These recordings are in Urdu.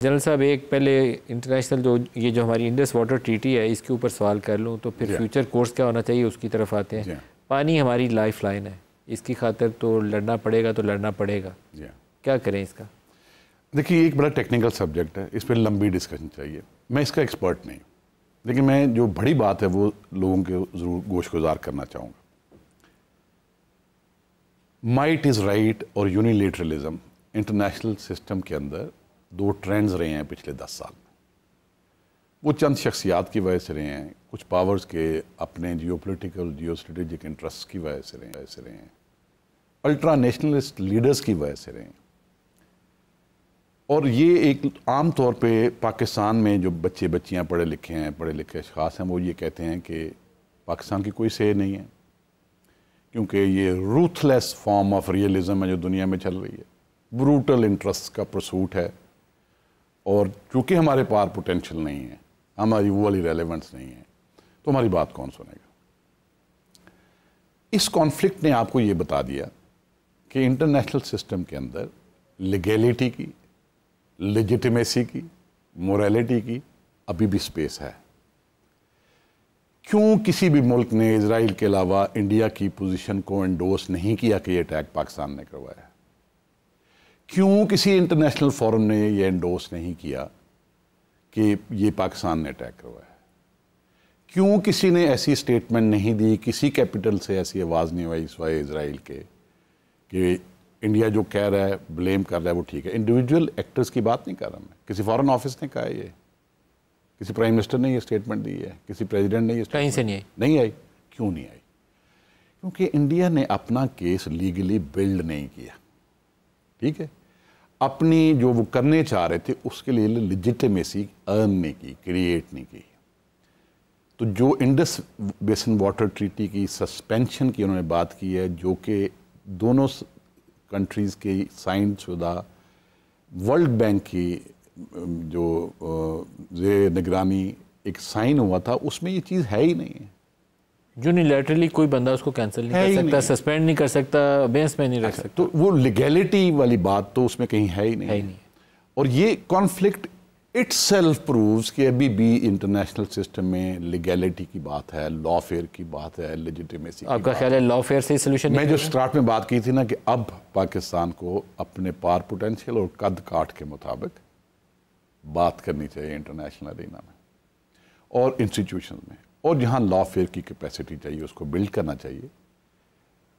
جنرل صاحب ایک پہلے انٹرنیشنل جو ہماری انڈس واٹر ٹریٹی ہے اس کے اوپر سوال کر لوں تو پھر فیوچر کورس کیا ہونا چاہیے اس کی طرف آتے ہیں. پانی ہماری لائف لائن ہے, اس کی خاطر تو لڑنا پڑے گا کیا کریں اس کا؟ دیکھیے ایک بڑا ٹیکنیکل سبجیکٹ ہے, اس پہ لمبی ڈسکشن چاہیے. میں اس کا ایکسپرٹ نہیں, لیکن میں جو بڑی بات ہے وہ لوگوں کے ضرور گوش گزار کرنا چاہوں گا. مائٹ از رائٹ اور یونیلیٹرلزم انٹرنیشنل سسٹم کے اندر دو ٹرینڈز رہے ہیں پچھلے 10 سال میں. وہ چند شخصیات کی وجہ سے رہے ہیں, کچھ پاورز کے اپنے geopolitical geostrategic interest کی وجہ سے رہے ہیں, الٹرا نیشنلسٹ لیڈرز کی وجہ سے رہے ہیں. اور یہ ایک عام طور پہ پاکستان میں جو بچیاں پڑھے لکھے اشخاص ہیں وہ یہ کہتے ہیں کہ پاکستان کی کوئی سے نہیں ہے, کیونکہ یہ ruthless form of realism ہے جو دنیا میں چل رہی ہے, بروٹل انٹرسٹ کا پرسوٹ ہے, اور چونکہ ہمارے پاس پوٹینشیل نہیں ہے, ہماری وہ والی ریلیونس نہیں ہے, تو ہماری بات کون سنے گا. اس کانفلکٹ نے آپ کو یہ بتا دیا کہ انٹرنیشنل سسٹم کے اندر لیگیلٹی کی, لیجیٹیمیسی کی, موریلٹی کی ابھی بھی سپیس ہے. کیوں کسی بھی ملک نے اسرائیل کے علاوہ انڈیا کی پوزیشن کو انڈورس نہیں کیا کہ یہ اٹیک پاکستان نے کروایا ہے؟ کیوں کسی انٹرنیشنل فورم نے یہ انڈورس نہیں کیا کہ یہ پاکستان نے اٹیک کروایا ہے؟ کیوں کسی نے ایسی سٹیٹمنٹ نہیں دی, کسی کیپٹل سے ایسی آواز نہیں آئی سوائے اسرائیل کے کہ انڈیا جو کہہ رہا ہے, بلیم کر رہا ہے وہ ٹھیک ہے؟ انڈیویجول ایکٹرز کی بات نہیں کر رہا میں, کسی فارن آفس نے کہا ہے, یہ کسی پرائم منسٹر نے یہ سٹیٹمنٹ دی ہے, کسی پریزیڈنٹ نے یہ کہیں سے نہیں آئی. کیوں نہیں آئی؟ کیونکہ انڈیا نے اپنا کیس لیگلی بلڈ نہیں کیا. ٹھیک ہے, اپنی جو وہ کرنے چاہ رہے تھے اس کے لیے لیجیٹیمیسی ارن نہیں کی, کریٹ نہیں کی. تو جو انڈس بیسن واٹر ٹریٹی کی سسپینشن کی انہوں نے بات کی ہے, جو کہ دونوں کنٹریز کی سائن شدہ ورلڈ بینک کی جو زیر نگرانی ایک سائن ہوا تھا, اس میں یہ چیز ہے ہی نہیں ہے. یونیلیٹرلی کوئی بندہ اس کو کینسل نہیں کر سکتا, سسپینڈ نہیں کر سکتا, بینس میں نہیں رکھ سکتا. تو وہ لیگیلٹی والی بات تو اس میں کہیں ہے ہی نہیں. اور یہ کانفلکٹ اٹ سیلف پرووز کہ ابھی بھی انٹرنیشنل سسٹم میں لیگیلٹی کی بات ہے, لا فیئر کی بات ہے, لیجیٹیمیسی. آپ کا خیال ہے لا فیئر سے سولوشن؟ میں جو سٹارٹ میں بات کی تھی نا کہ اب پاکستان کو اپنے پار پوٹینشیل اور قد کاٹ کے مطابق بات کرنی چاہیے انٹرنیشنل ارینا میں اور انسٹیٹیوشن میں, اور جہاں لا فیئر کی کیپیسٹی چاہیے اس کو بلڈ کرنا چاہیے.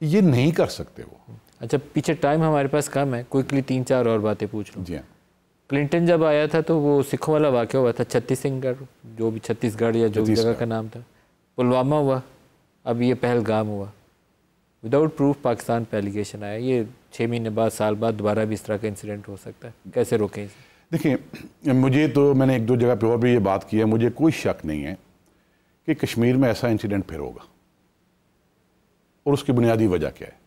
یہ نہیں کر سکتے وہ. اچھا, پیچھے ٹائم ہمارے پاس کم ہے, کوئکلی 3-4 اور باتیں پوچھ لوں. جی ہاں. کلنٹن جب آیا تھا تو وہ سکھوں والا واقعہ ہوا تھا, چھتیس گڑھ, جو بھی چھتیس گڑھ یا جو بھی جگہ کا نام تھا, پلوامہ ہوا, اب یہ پہلگام ہوا. وداؤٹ پروف پاکستان پہ ایلیگیشن آیا. یہ 6 مہینے بعد, سال بعد دوبارہ بھی اس طرح کا انسیڈنٹ ہو سکتا ہے, کیسے روکیں اسے؟ دیکھیں, مجھے تو میں نے 1-2 جگہ پہ اور بھی یہ بات کی ہے, مجھے کوئی شک نہیں ہے کہ کشمیر میں ایسا انسیڈنٹ پھر ہوگا. اور اس کی بنیادی وجہ کیا ہے؟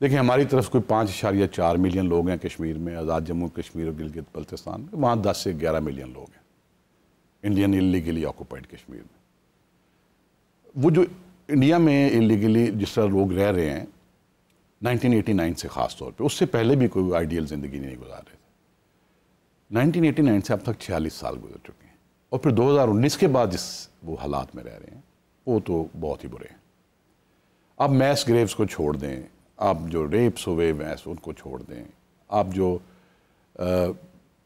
دیکھیں, ہماری طرف کوئی 5.4 ملین لوگ ہیں کشمیر میں, آزاد جموں کشمیر اور گلگت بلتستان میں. وہاں 10 سے 11 ملین لوگ ہیں انڈین اللیگلی آکوپائڈ کشمیر میں. وہ جو انڈیا میں اللیگلی جس طرح لوگ رہ رہے ہیں 1989 سے خاص طور پہ, اس سے پہلے بھی کوئی آئیڈیل زندگی نہیں گزار رہے تھے. 1989 سے اب تک 46 سال گزر چکے ہیں, اور پھر 2019 کے بعد جس وہ حالات میں رہ رہے ہیں وہ تو بہت ہی برے ہیں. آپ میس گریوز کو چھوڑ دیں, آپ جو ریپس ہوئے میس ان کو چھوڑ دیں, آپ جو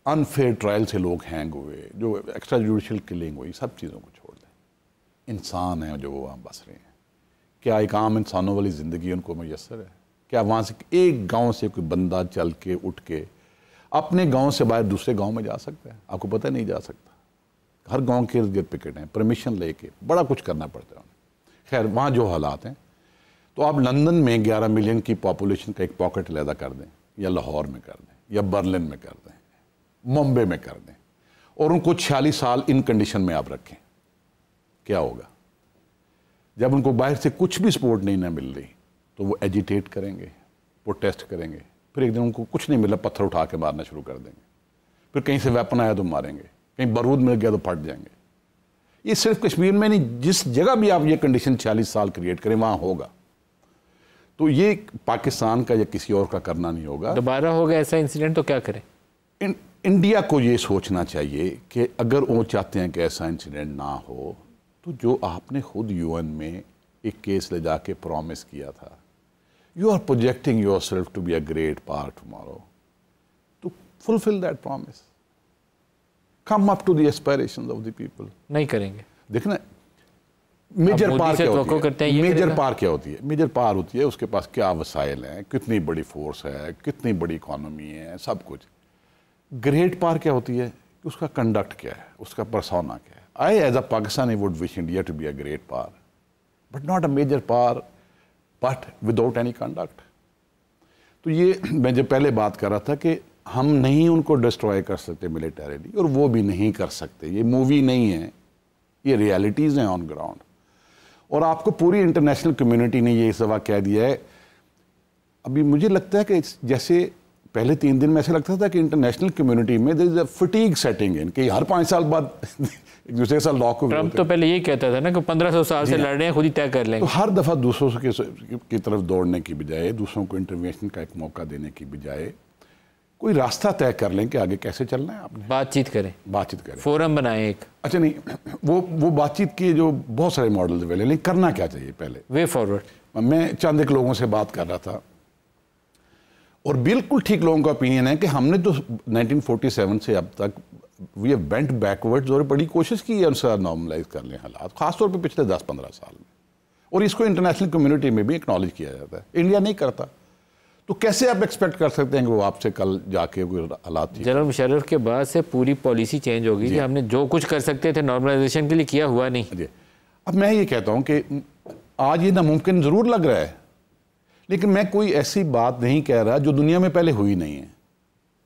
انفیئر ٹرائل سے لوگ ہینگ ہوئے, جو ایکسٹرا جوڈیشل کلنگ ہوئی, سب چیزوں کو چھوڑ دیں. انسان ہیں جو وہاں بس رہے ہیں. کیا ایک عام انسانوں والی زندگی ان کو میسر ہے؟ کیا وہاں سے ایک گاؤں سے کوئی بندہ چل کے اٹھ کے اپنے گاؤں سے باہر دوسرے گاؤں میں جا سکتا ہے؟ آپ کو پتہ نہیں جا سکتا. ہر گاؤں کے ارد گرد پکٹ ہیں, پرمیشن لے کے بڑا کچھ کرنا پڑتا ہے انہیں. خیر, وہاں جو حالات ہیں, تو آپ لندن میں 11 ملین کی پاپولیشن کا ایک پاکٹ علیحدہ کر دیں, یا لاہور میں کر دیں, یا برلن میں کر دیں, ممبئی میں کر دیں, اور ان کو 46 سال ان کنڈیشن میں آپ رکھیں, کیا ہوگا؟ جب ان کو باہر سے کچھ بھی سپورٹ نہیں نہ مل رہی تو وہ ایجیٹیٹ کریں گے, پروٹیسٹ کریں گے, پھر ایک دن ان کو کچھ نہیں ملا, پتھر اٹھا کے مارنا شروع کر دیں گے, پھر کہیں سے ویپن آیا تو ماریں گے, کہیں بارود مل گیا تو پھٹ جائیں گے. یہ صرف کشمیر میں نہیں, جس جگہ بھی آپ یہ کنڈیشن 46 سال کریٹ کریں وہاں ہوگا. تو یہ پاکستان کا یا کسی اور کا کرنا نہیں ہوگا. دوبارہ ہوگا ایسا انسیڈنٹ تو کیا کریں؟ انڈیا کو یہ سوچنا چاہیے کہ اگر وہ چاہتے ہیں کہ ایسا انسیڈنٹ نہ ہو تو جو آپ نے خود یو این میں ایک کیس لے جا کے پرومس کیا تھا, you are projecting yourself to be a great power tomorrow, تو fulfil that promise, come up to the aspirations of the people. نہیں کریں گے. دیکھنا میجر پار کیا ہوتی ہے, میجر پار کیا ہوتی ہے, میجر پار ہوتی ہے اس کے پاس کیا وسائل ہیں, کتنی بڑی فورس ہے, کتنی بڑی اکانومی ہے, سب کچھ. گریٹ پار کیا ہوتی ہے, اس کا کنڈکٹ کیا ہے, اس کا پرسونا کیا ہے. I as a Pakistani would wish India to be a great power but not a major power but without any conduct. تو یہ میں جب پہلے بات کر رہا تھا کہ ہم نہیں ان کو ڈسٹروائے کر سکتے ملیٹریلی, اور وہ بھی نہیں کر سکتے. یہ مووی نہیں ہے, یہ ریالٹیز ہیں آن گراؤنڈ. اور آپ کو پوری انٹرنیشنل کمیونٹی نے یہ اس دفعہ کہہ دیا ہے. ابھی مجھے لگتا ہے کہ جیسے پہلے 3 دن میں ایسے لگتا تھا کہ انٹرنیشنل کمیونٹی میں there is a fatigue setting in کہ ہر 5 سال بعد ایک دوسرے کے ساتھ لاک ہو. ٹرمپ تو پہلے یہی کہتا تھا نا کہ 1500 سال سے لڑ رہے ہیں, خود ہی طے کر لیں گے. تو ہر دفعہ دوسروں کی طرف دوڑنے کی بجائے, دوسروں کو انٹروینشن کا ایک موقع دینے کی بجائے کوئی راستہ طے کر لیں کہ آگے کیسے چلنا ہے. آپ نے بات چیت کریں, فورم بنائیں ایک. اچھا نہیں, وہ بات چیت کی جو بہت سارے ماڈلز اویلیبل ہیں, کرنا کیا چاہیے پہلے, وے فارورڈ. میں چند ایک لوگوں سے بات کر رہا تھا اور بالکل ٹھیک لوگوں کا اپینین ہے کہ ہم نے تو 1947 سے اب تک وی ہیو بینٹ بیکورڈز اور بڑی کوشش کی ہے ان سے نارملائز کر لیں حالات, خاص طور پہ پچھلے 10-15 سال میں, اور اس کو انٹرنیشنل کمیونٹی میں بھی اکنالج کیا جاتا ہے. انڈیا نہیں کرتا, تو کیسے آپ ایکسپیکٹ کر سکتے ہیں کہ وہ آپ سے کل جا کے کوئی حالات تھی. جنرل مشرف کے بعد سے پوری پالیسی چینج ہوگی کہ ہم نے جو کچھ کر سکتے تھے نارملائزیشن کے لیے کیا ہوا نہیں. جی, اب میں یہ کہتا ہوں کہ آج یہ ناممکن ضرور لگ رہا ہے, لیکن میں کوئی ایسی بات نہیں کہہ رہا جو دنیا میں پہلے ہوئی نہیں ہے.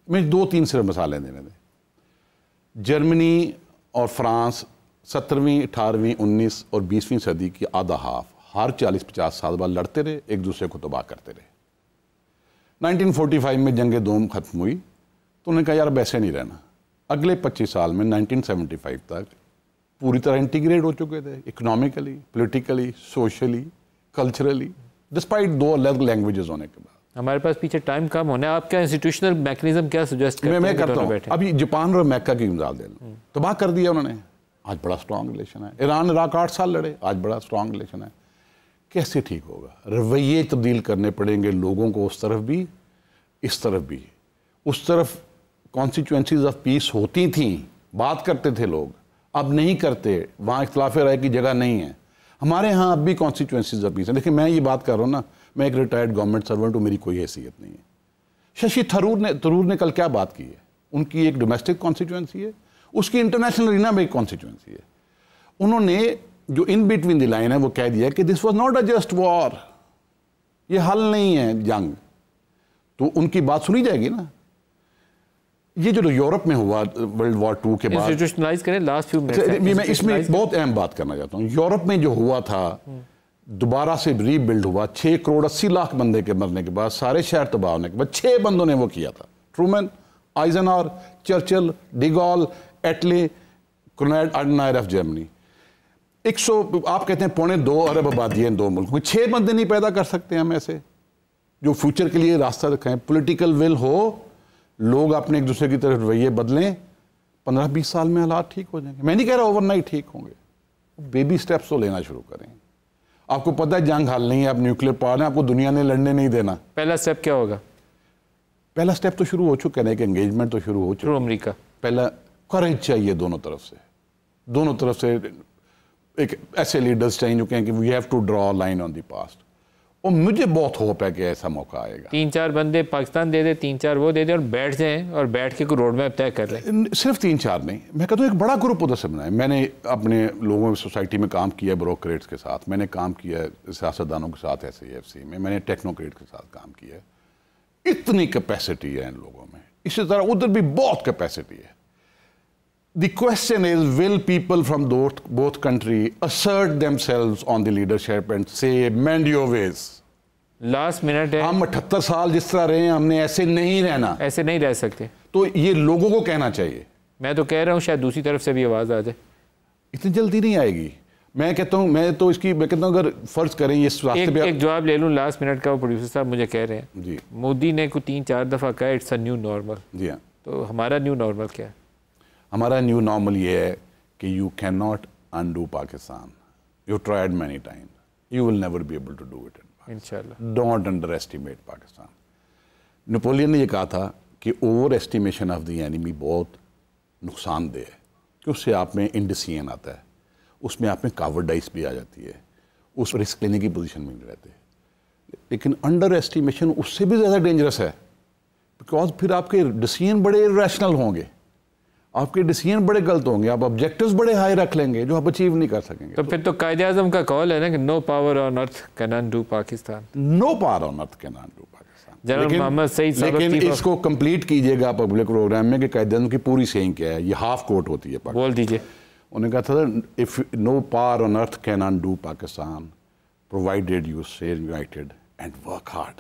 میں 2-3 صرف مثالیں دینے دیں. جرمنی اور فرانس 17ویں 18ویں 19 اور 20ویں صدی کی آدھا ہاف ہر 40-50 سال بعد لڑتے رہے, ایک دوسرے کو تباہ کرتے رہے. 1945 میں جنگ دوم ختم ہوئی تو انہوں نے کہا یار اب ایسے نہیں رہنا. اگلے 25 سال میں 1975 تک پوری طرح انٹیگریٹ ہو چکے تھے, economically, politically, socially, culturally, despite 2 الگ لینگویجز ہونے کے بعد. ہمارے پاس پیچھے ٹائم کم ہونا ہے. آپ کیا انسٹیٹیوشنل میکنزم کیا سجیسٹ کرتے ہیں؟ میں کرتا ہوں. ابھی جاپان اور امریکہ کی مثال دے لوں, تباہ کر دیا انہوں نے, آج بڑا سٹرانگ ریلیشن ہے. ایران عراق 8 سال لڑے, آج بڑا سٹرانگ ریلیشن ہے. کیسے ٹھیک ہوگا؟ رویے تبدیل کرنے پڑیں گے لوگوں کو, اس طرف بھی اس طرف بھی. اس طرف کانسٹیچوئنسیز آف پیس ہوتی تھیں, بات کرتے تھے لوگ, اب نہیں کرتے, وہاں اختلاف رائے کی جگہ نہیں ہے. ہمارے ہاں اب بھی کانسٹیچوئنسیز آف پیس ہیں. دیکھیں میں یہ بات کر رہا ہوں نا, میں ایک ریٹائرڈ گورنمنٹ سرونٹ ہوں, میری کوئی حیثیت نہیں ہے. ششی تھرور نے کل کیا بات کی ہے, ان کی ایک ڈومیسٹک کانسٹیچوئنسی ہے, اس کی انٹرنیشنل ارینا میں ایک کانسٹیچوئنسی ہے. انہوں نے جو ان بٹوین دی لائن ہے وہ کہہ دیا کہ this was not a just war, یہ حل نہیں ہے جنگ. تو ان کی بات سنی جائے گی نا. یہ جو یورپ میں ہوا ورلڈ وار 2 کے بعد, انسٹیٹیوشنلائز کریں لاسٹ فیو منٹس. میں اس میں بہت اہم بات کرنا چاہتا ہوں. یورپ میں جو ہوا تھا دوبارہ سے ری بلڈ ہوا, 6 کروڑ 80 لاکھ بندے کے مرنے کے بعد, سارے شہر تباہ ہونے کے بعد 6 بندوں نے وہ کیا تھا. ٹرومن, آئزنہاور, چرچل, ڈی گال, ایٹلی, کونراڈ اڈنائر آف جرمنی. 100 آپ کہتے ہیں 2.25 ارب آبادی ہے ان 2 ملکوں میں, 6 بندے نہیں پیدا کر سکتے ہم ایسے جو فیوچر کے لیے راستہ دکھائیں. پولیٹیکل ول ہو, لوگ اپنے ایک دوسرے کی طرف رویے بدلیں, 15-20 سال میں حالات ٹھیک ہو جائیں گے. میں نہیں کہہ رہا اوور نائٹ ٹھیک ہوں گے, بیبی سٹیپس تو لینا شروع کریں. آپ کو پتہ ہے جنگ حل نہیں ہے, آپ نیوکلیر پاور ہیں, آپ کو دنیا نے لڑنے نہیں دینا. پہلا سٹیپ کیا ہوگا؟ پہلا سٹیپ تو شروع ہو چکا ہے, ایک انگیجمنٹ تو شروع ہو چکا ہے. امریکہ پہلا کریج چاہیے دونوں طرف سے ایک ایسے لیڈرز چاہیے جو کہیں کہ we have to draw line on the past. اور مجھے بہت ہوپ ہے کہ ایسا موقع آئے گا. 3-4 بندے پاکستان دے دے, 3-4 وہ دے دے, اور بیٹھ جائیں اور بیٹھ کے کوئی روڈ میپ طے کر لیں. صرف 3-4 نہیں, میں کہتا ہوں ایک بڑا گروپ ادھر سے بنائے. میں نے اپنے لوگوں سوسائٹی میں کام کیا ہے, بروکریٹس کے ساتھ میں نے کام کیا ہے, سیاستدانوں کے ساتھ SAFC میں نے ٹیکنوکریٹ کے ساتھ کام کیا ہے. اتنی کیپیسٹی ہے ان لوگوں میں. اسی طرح ادھر بھی بہت کیپیسٹی ہے. The question is, will people from both country assert themselves on the leadership and say, mend your ways? Last minute ہے, ہم 78 سال جس طرح رہے ہیں, ہم نے ایسے نہیں رہنا, ایسے نہیں رہ سکتے. تو یہ لوگوں کو کہنا چاہیے. میں تو کہہ رہا ہوں شاید دوسری طرف سے بھی آواز آ جائے. اتنی جلدی نہیں آئے گی. میں کہتا ہوں اگر فرض کریں اس راستے پہ. ایک جواب لے لوں لاسٹ منٹ کا. وہ پروڈیوسر صاحب مجھے کہہ رہے ہیں جی مودی نے کوئی 3-4 دفعہ کہا اٹس اے نیو نارمل. جی ہاں, تو ہمارا نیو نارمل کیا ہے؟ ہمارا نیو نارمل یہ ہے کہ you can not undo Pakistan. You tried many time, you will never be able to do it. انشاءاللہ. Don't underestimate Pakistan. Napoleon نے یہ کہا تھا کہ overestimation of the enemy بہت نقصان دہ ہے, کہ اس سے آپ میں انڈیسین آتا ہے, اس میں آپ میں کاورڈائز بھی آ جاتی ہے, اس رسک لینے کی پوزیشن میں نہیں رہتے. لیکن انڈر ایسٹیمیشن اس سے بھی زیادہ ڈینجرس ہے, بیکاز پھر آپ کے ڈیسیژن بڑے ریشنل ہوں گے, آپ کے ڈیسیژن بڑے غلط ہوں گے, آپ آبجیکٹیوز بڑے ہائی رکھ لیں گے جو آپ اچیو نہیں کر سکیں گے. تو پھر تو قائد اعظم کا قول ہے نا کہ no power on earth can undo Pakistan. No power on earth can undo Pakistan. General Muhammad Saeed صاحب لیکن اس کو کمپلیٹ کیجئے گا پبلک پروگرام میں کہ قائد اعظم کی پوری سیئنگ کیا ہے. یہ ہاف کوٹ ہوتی ہے. بول دیجئے. انہوں نے کہا تھا if no power on earth can undo Pakistan provided you stay united and work hard.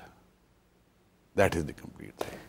That is the complete thing.